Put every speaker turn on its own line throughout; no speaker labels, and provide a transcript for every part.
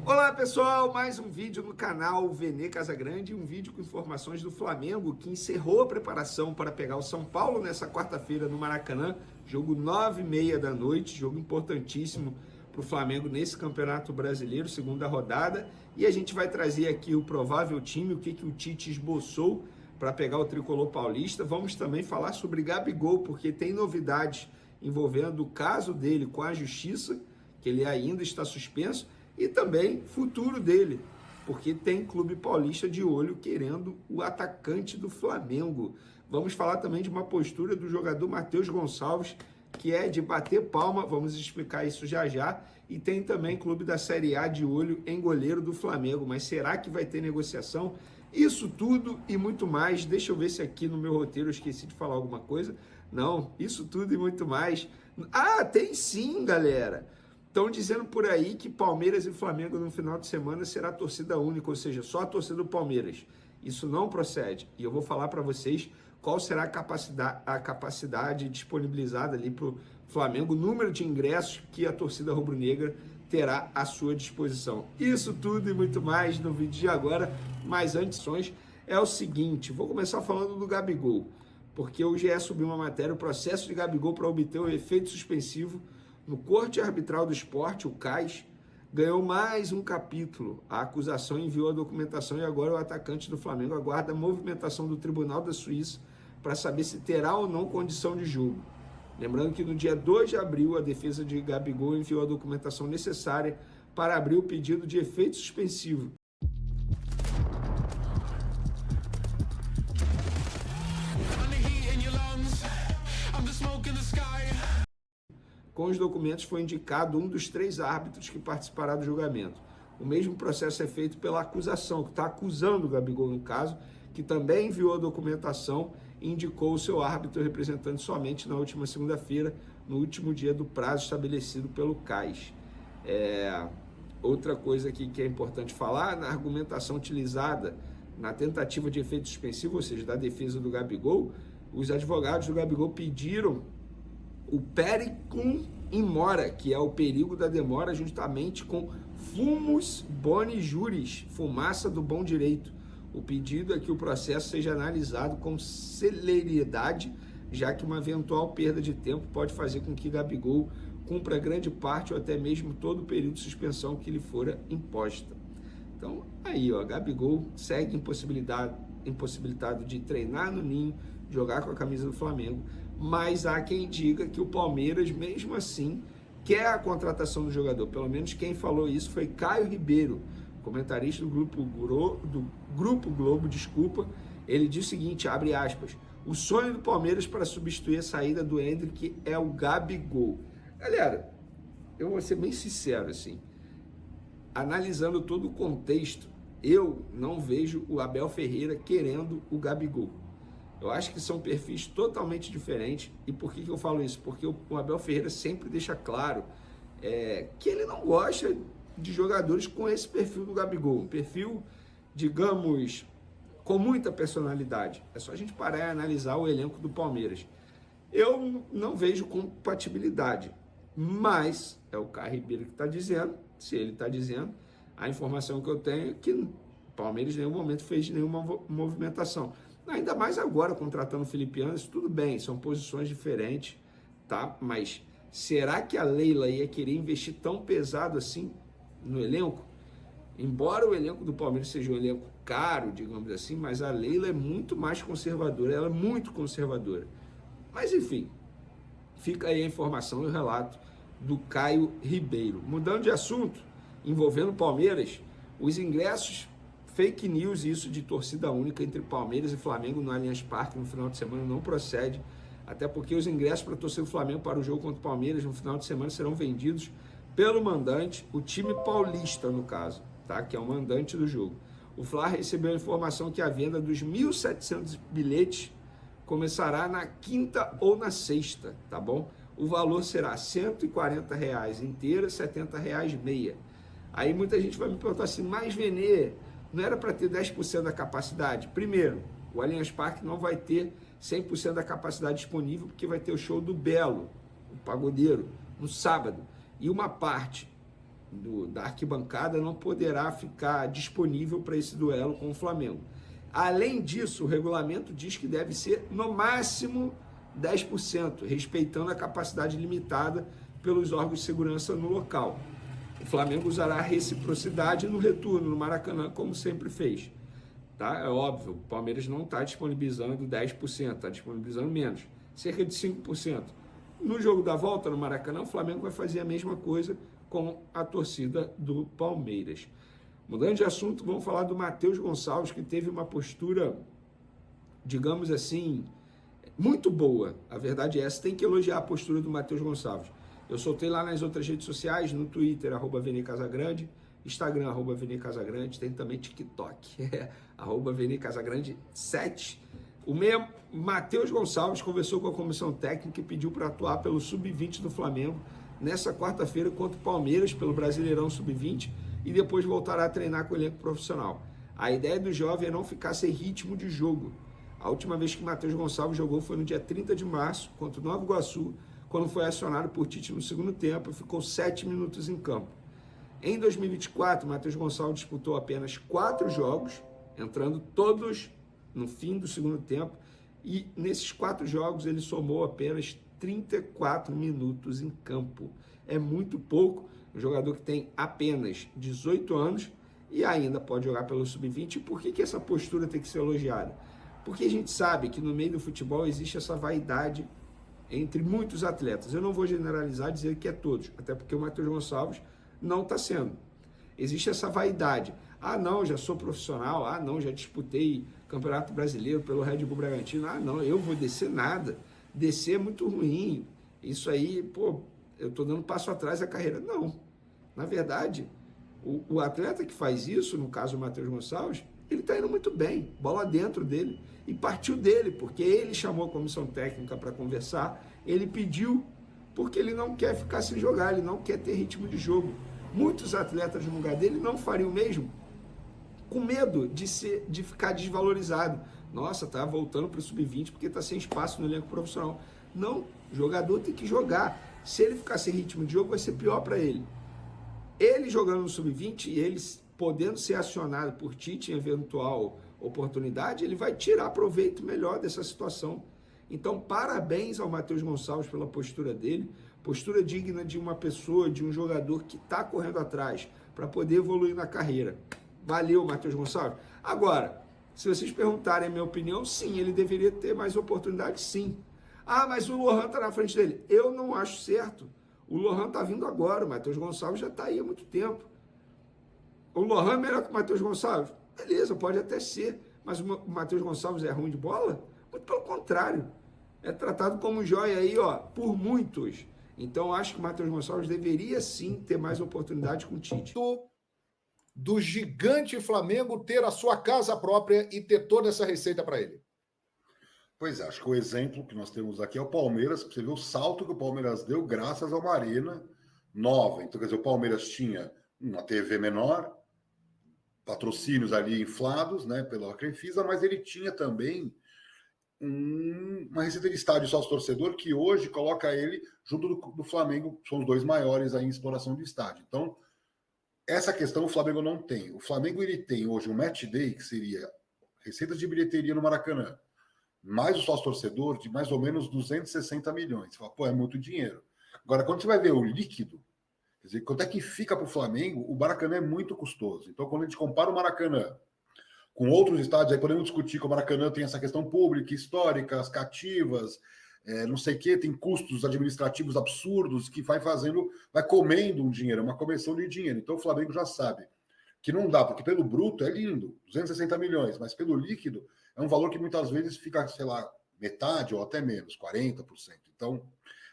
Olá pessoal, mais um vídeo no canal Vene Casagrande, um vídeo com informações do Flamengo que encerrou a preparação para pegar o São Paulo nessa quarta-feira no Maracanã, jogo 9h30 da noite, jogo importantíssimo para o Flamengo nesse Campeonato Brasileiro, segunda rodada, e a gente vai trazer aqui o provável time, o que o Tite esboçou para pegar o Tricolor Paulista. Vamos também falar sobre Gabigol, porque tem novidades envolvendo o caso dele com a Justiça, que ele ainda está suspenso, e também futuro dele, porque tem clube paulista de olho querendo o atacante do Flamengo. Vamos falar também de uma postura do jogador Matheus Gonçalves, que é de bater palma, vamos explicar isso já já, e tem também clube da Série A de olho em goleiro do Flamengo, mas será que vai ter negociação? Isso tudo e muito mais, deixa eu ver se aqui no meu roteiro eu esqueci de falar alguma coisa. Não, isso tudo e muito mais. Ah, tem sim, galera! Estão dizendo por aí que Palmeiras e Flamengo no final de semana será torcida única, ou seja, só a torcida do Palmeiras. Isso não procede. E eu vou falar para vocês qual será a capacidade disponibilizada ali para o Flamengo, o número de ingressos que a torcida rubro-negra terá à sua disposição. Isso tudo e muito mais no vídeo de agora, mas antes é o seguinte, vou começar falando do Gabigol, porque o GE subiu uma matéria, o processo de Gabigol para obter o efeito suspensivo no Corte Arbitral do Esporte, o CAS, ganhou mais um capítulo. A acusação enviou a documentação e agora o atacante do Flamengo aguarda a movimentação do Tribunal da Suíça para saber se terá ou não condição de jogo. Lembrando que no dia 2 de abril, a defesa de Gabigol enviou a documentação necessária para abrir o pedido de efeito suspensivo. Com os documentos foi indicado um dos 3 árbitros que participará do julgamento. O mesmo processo é feito pela acusação, que está acusando o Gabigol no caso, que também enviou a documentação e indicou o seu árbitro representante somente na última segunda-feira, no último dia do prazo estabelecido pelo CAS. Outra coisa aqui que é importante falar, na argumentação utilizada na tentativa de efeito suspensivo, ou seja, da defesa do Gabigol, os advogados do Gabigol pediram o pericum in mora, que é o perigo da demora, justamente com fumus boni juris, fumaça do bom direito. O pedido é que o processo seja analisado com celeridade, já que uma eventual perda de tempo pode fazer com que Gabigol cumpra grande parte ou até mesmo todo o período de suspensão que lhe fora imposta. Então, aí, ó, Gabigol segue impossibilitado de treinar no Ninho, jogar com a camisa do Flamengo, mas há quem diga que o Palmeiras, mesmo assim, quer a contratação do jogador. Pelo menos quem falou isso foi Caio Ribeiro, comentarista do Grupo Globo, Ele diz o seguinte, abre aspas, o sonho do Palmeiras para substituir a saída do Endrick é o Gabigol. Galera, eu vou ser bem sincero, assim, analisando todo o contexto, eu não vejo o Abel Ferreira querendo o Gabigol. Eu acho que são perfis totalmente diferentes. E por que eu falo isso? Porque o Abel Ferreira sempre deixa claro que ele não gosta de jogadores com esse perfil do Gabigol. Um perfil, digamos, com muita personalidade. É só a gente parar e analisar o elenco do Palmeiras. Eu não vejo compatibilidade, mas é o Caio Ribeiro que está dizendo. Se ele está dizendo, a informação que eu tenho é que o Palmeiras em nenhum momento fez nenhuma movimentação. Ainda mais agora, contratando o Felipe Anderson, tudo bem, são posições diferentes, tá? Mas será que a Leila ia querer investir tão pesado assim no elenco? Embora o elenco do Palmeiras seja um elenco caro, digamos assim, mas a Leila é muito mais conservadora, ela é muito conservadora. Mas enfim, fica aí a informação e o relato do Caio Ribeiro. Mudando de assunto, envolvendo o Palmeiras, os ingressos... Fake news, isso de torcida única entre Palmeiras e Flamengo no Allianz Parque no final de semana não procede, até porque os ingressos para torcer o Flamengo para o jogo contra o Palmeiras no final de semana serão vendidos pelo mandante, o time paulista no caso, tá? Que é o mandante do jogo. O Fla recebeu a informação que a venda dos 1.700 bilhetes começará na quinta ou na sexta, tá bom? O valor será R$ 140 inteira, R$ 70 meia. Aí muita gente vai me perguntar assim, mas Vene, não era para ter 10% da capacidade? Primeiro, o Allianz Parque não vai ter 100% da capacidade disponível, porque vai ter o show do Belo, o pagodeiro, no sábado. E uma parte da arquibancada não poderá ficar disponível para esse duelo com o Flamengo. Além disso, o regulamento diz que deve ser no máximo 10%, respeitando a capacidade limitada pelos órgãos de segurança no local. O Flamengo usará reciprocidade no retorno, no Maracanã, como sempre fez. Tá? É óbvio, o Palmeiras não está disponibilizando 10%, está disponibilizando menos, cerca de 5%. No jogo da volta, no Maracanã, o Flamengo vai fazer a mesma coisa com a torcida do Palmeiras. Mudando de assunto, vamos falar do Matheus Gonçalves, que teve uma postura, digamos assim, muito boa. A verdade é essa, tem que elogiar a postura do Matheus Gonçalves. Eu soltei lá nas outras redes sociais, no Twitter, @VeneCasagrande, Instagram, @VeneCasagrande, tem também TikTok, @VeneCasagrande7. O meia Matheus Gonçalves conversou com a comissão técnica e pediu para atuar pelo Sub-20 do Flamengo nessa quarta-feira contra o Palmeiras, pelo Brasileirão Sub-20, e depois voltará a treinar com o elenco profissional. A ideia do jovem é não ficar sem ritmo de jogo. A última vez que Matheus Gonçalves jogou foi no dia 30 de março, contra o Nova Iguaçu, quando foi acionado por Tite no segundo tempo e ficou 7 minutos em campo. Em 2024, Matheus Gonçalves disputou apenas 4 jogos, entrando todos no fim do segundo tempo, e nesses 4 jogos ele somou apenas 34 minutos em campo. É muito pouco, um jogador que tem apenas 18 anos e ainda pode jogar pelo Sub-20. E por que essa postura tem que ser elogiada? Porque a gente sabe que no meio do futebol existe essa vaidade entre muitos atletas. Eu não vou generalizar e dizer que é todos, até porque o Matheus Gonçalves não está sendo. Existe essa vaidade. Ah, não, já sou profissional. Ah, não, já disputei Campeonato Brasileiro pelo Red Bull Bragantino. Ah, não, eu vou descer nada. Descer é muito ruim. Isso aí, pô, eu estou dando passo atrás da carreira. Não. Na verdade, o atleta que faz isso, no caso o Matheus Gonçalves, ele está indo muito bem, bola dentro dele, e partiu dele, porque ele chamou a comissão técnica para conversar, ele pediu, porque ele não quer ficar sem jogar, ele não quer ter ritmo de jogo. Muitos atletas no lugar dele não fariam o mesmo, com medo de ficar desvalorizado. Nossa, tá voltando para o Sub-20 porque está sem espaço no elenco profissional. Não, o jogador tem que jogar. Se ele ficar sem ritmo de jogo, vai ser pior para ele. Ele jogando no Sub-20 e ele podendo ser acionado por Tite em eventual oportunidade, ele vai tirar proveito melhor dessa situação. Então, parabéns ao Matheus Gonçalves pela postura dele, postura digna de uma pessoa, de um jogador que está correndo atrás para poder evoluir na carreira. Valeu, Matheus Gonçalves. Agora, se vocês perguntarem a minha opinião, sim, ele deveria ter mais oportunidade, sim. Ah, mas o Lohan está na frente dele. Eu não acho certo. O Lohan está vindo agora, o Matheus Gonçalves já está aí há muito tempo. O Lohan é melhor que o Matheus Gonçalves? Beleza, pode até ser, mas o Matheus Gonçalves é ruim de bola? Muito pelo contrário. É tratado como joia aí, ó, por muitos. Então, acho que o Matheus Gonçalves deveria sim ter mais oportunidade com o Tite.
Do gigante Flamengo ter a sua casa própria e ter toda essa receita para ele.
Pois é, acho que o exemplo que nós temos aqui é o Palmeiras. Você vê o salto que o Palmeiras deu graças a uma arena nova. Então, quer dizer, o Palmeiras tinha uma TV menor, patrocínios ali inflados, né, pela Crefisa, mas ele tinha também uma receita de estádio sócio-torcedor que hoje coloca ele junto do Flamengo, são os dois maiores aí em exploração de estádio. Então, essa questão o Flamengo não tem. O Flamengo ele tem hoje um match day, que seria receitas de bilheteria no Maracanã, mais o sócio-torcedor de mais ou menos 260 milhões. Você fala, pô, é muito dinheiro. Agora, quando você vai ver o líquido, quer dizer, quanto é que fica para o Flamengo, o Maracanã é muito custoso. Então, quando a gente compara o Maracanã com outros estádios, aí podemos discutir que o Maracanã tem essa questão pública, histórica, as cativas, não sei o quê, tem custos administrativos absurdos que vai comendo um dinheiro, uma comissão de dinheiro. Então, o Flamengo já sabe que não dá, porque pelo bruto é lindo, 260 milhões, mas pelo líquido é um valor que muitas vezes fica, sei lá, metade ou até menos, 40%. Então,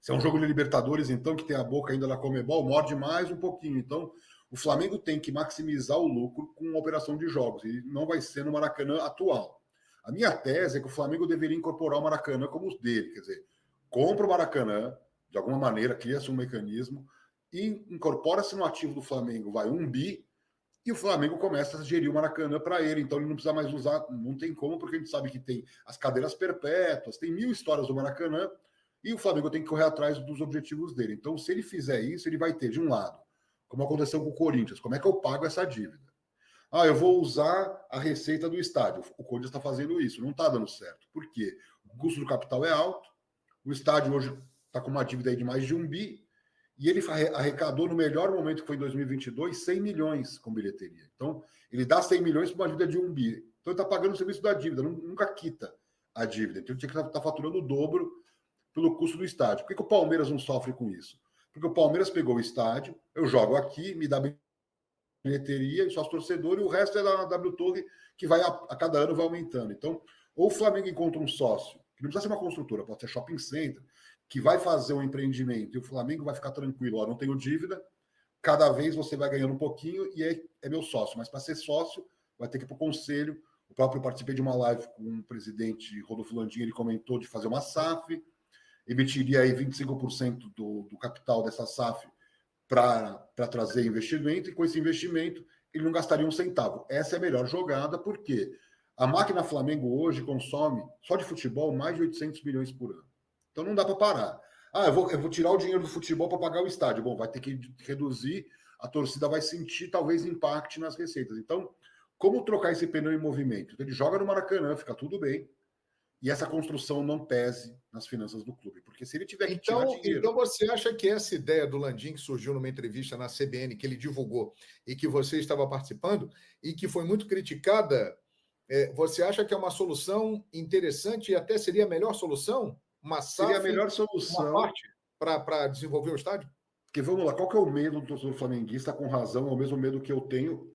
se é um jogo de Libertadores, então, que tem a boca ainda na Conmebol, morde mais um pouquinho. Então, o Flamengo tem que maximizar o lucro com uma operação de jogos, e não vai ser no Maracanã atual. A minha tese é que o Flamengo deveria incorporar o Maracanã como os dele, quer dizer, compra o Maracanã, de alguma maneira, cria-se um mecanismo, e incorpora-se no ativo do Flamengo, vai 1 bi, e o Flamengo começa a gerir o Maracanã para ele, então ele não precisa mais usar, não tem como, porque a gente sabe que tem as cadeiras perpétuas, tem 1000 histórias do Maracanã, e o Flamengo tem que correr atrás dos objetivos dele. Então, se ele fizer isso, ele vai ter, de um lado, como aconteceu com o Corinthians. Como é que eu pago essa dívida? Ah, eu vou usar a receita do estádio. O Corinthians está fazendo isso, não está dando certo. Por quê? O custo do capital é alto, o estádio hoje está com uma dívida aí de mais de 1 bi, e ele arrecadou no melhor momento, que foi em 2022, 100 milhões com bilheteria. Então, ele dá 100 milhões para uma dívida de 1 bi. Então, ele está pagando o serviço da dívida, nunca quita a dívida. Então, ele tinha que estar faturando o dobro pelo custo do estádio. Por que o Palmeiras não sofre com isso? Porque o Palmeiras pegou o estádio, eu jogo aqui, me dá bilheteria e sócio torcedor, e o resto é da W Torre, que vai a cada ano vai aumentando. Então, ou o Flamengo encontra um sócio, que não precisa ser uma construtora, pode ser shopping center, que vai fazer um empreendimento e o Flamengo vai ficar tranquilo, ó, não tenho dívida, cada vez você vai ganhando um pouquinho e é meu sócio. Mas para ser sócio, vai ter que ir para o conselho. O próprio participei de uma live com o presidente Rodolfo Landim, ele comentou de fazer uma SAF, emitiria aí 25% do capital dessa SAF para trazer investimento, e com esse investimento ele não gastaria um centavo. Essa é a melhor jogada, porque a máquina Flamengo hoje consome, só de futebol, mais de 800 milhões por ano. Então não dá para parar. Ah, eu vou tirar o dinheiro do futebol para pagar o estádio. Bom, vai ter que reduzir, a torcida vai sentir, talvez impacte nas receitas. Então, como trocar esse pneu em movimento? Ele joga no Maracanã, fica tudo bem, e essa construção não pese nas finanças do clube. Porque se ele tiver que tirar dinheiro...
Então você acha que essa ideia do Landim, que surgiu numa entrevista na CBN, que ele divulgou e que você estava participando, e que foi muito criticada, você acha que é uma solução interessante e até seria a melhor solução? Uma SAF,
seria a melhor solução,
uma parte para desenvolver o estádio?
Porque vamos lá, qual que é o medo do torcedor flamenguista? Com razão, é o mesmo medo que eu tenho,